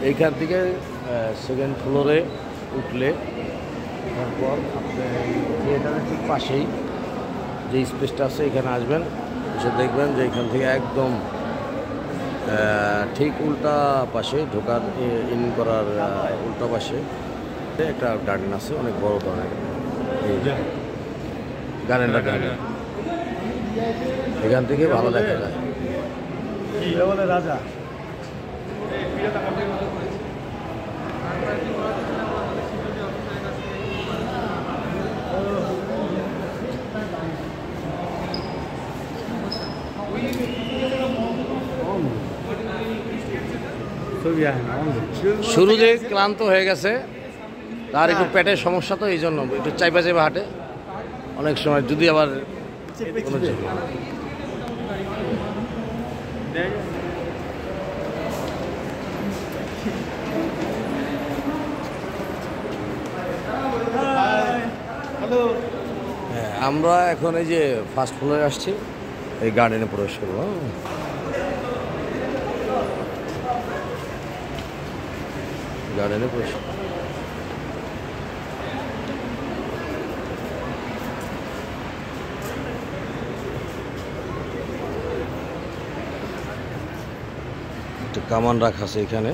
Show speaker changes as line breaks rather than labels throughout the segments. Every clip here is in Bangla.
এইখান থেকে সেকেন্ড ফ্লোরে উঠলে তারপর আপনি থিয়েটারের ঠিক পাশেই যে স্পেসটা আছে এখানে আসবেন, এসে দেখবেন যে এখান থেকে একদম ঠিক উল্টা পাশে ঢোকার ইন করার উল্টা পাশে একটা গার্ডেন আছে, অনেক বড় ধরনের গার্ডেনটা এখান থেকে ভালো দেখা যায়। রাজা শুরুতে ক্লান্ত হয়ে গেছে, তার একটু পেটের সমস্যা, তো এই জন্য একটু চাইপা চাইপা হাঁটে অনেক সময়। যদি আবার আমরা এখন এই যে ফার্স্ট ফ্লোরে আসছি, এই গার্ডেনে প্রবেশ করবো। গার্ডেনে প্রবেশ একটা কামান রাখা আছে এখানে।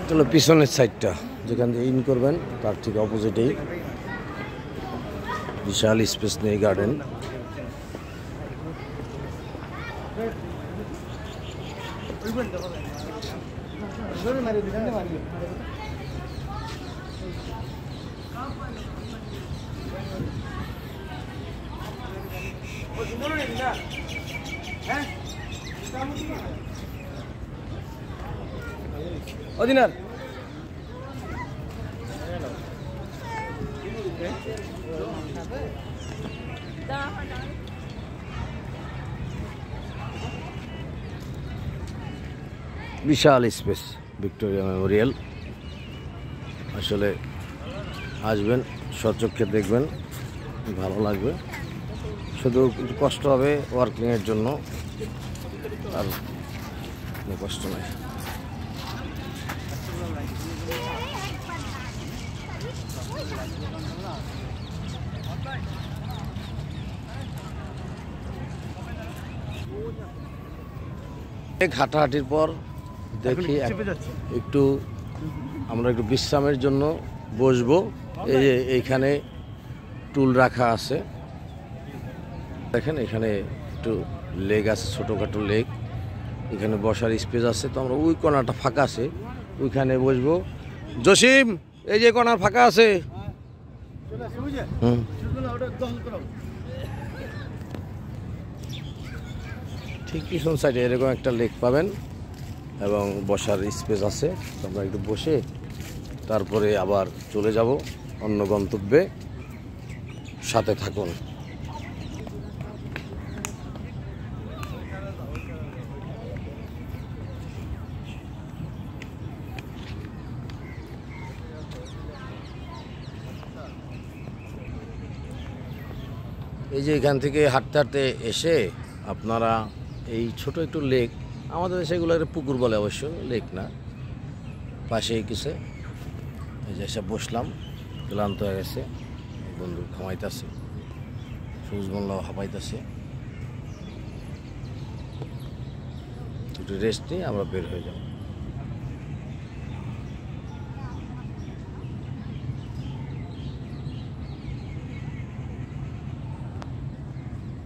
চলো পিছনের সাইডটা যেখান থেকে ইন করবেন তার ঠিক অপোজিটেই বিশাল স্পেস নেই গার্ডেন। অদিনার বিশাল স্পেস ভিক্টোরিয়া মেমোরিয়াল। আসলে আসবেন, সচক্ষে দেখবেন, ভালো লাগবে। শুধু একটু কষ্ট হবে ওয়ার্কিংয়ের জন্য, আর কষ্ট নয়। হাঁটাহাঁটির পর দেখি একটু আমরা একটু বিশ্রামের জন্য বসবো। এই যে এইখানে টুল রাখা আছে, দেখেন এখানে একটু লেক আছে, ছোটোখাটো লেক, এখানে বসার স্পেস আছে। তো আমরা ওই কোণাটা ফাঁকা আছে, ওইখানে বসবো। জসিম, এই যে কোণার ফাঁকা আছে, ঠিক পিছন সাইডে এরকম একটা লেক পাবেন এবং বসার স্পেস আছে। আমরা একটু বসে তারপরে আবার চলে যাব অন্য গন্তব্যে। সাথে থাকুন। এই যে এখান থেকে হাঁটতে হাঁটতে এসে আপনারা এই ছোট একটু লেক, আমাদের সেগুলো একটা পুকুর বলে, অবশ্য লেক না, পাশেই কিছু। এই যে এসে বসলাম, ক্লান্ত হয়ে গেছে, বন্ধু ঘুমাইতেছে, সবুজ মোল্লাও হাঁপাইতেছে। একটু রেস্ট নিয়ে আমরা বের হয়ে যাব।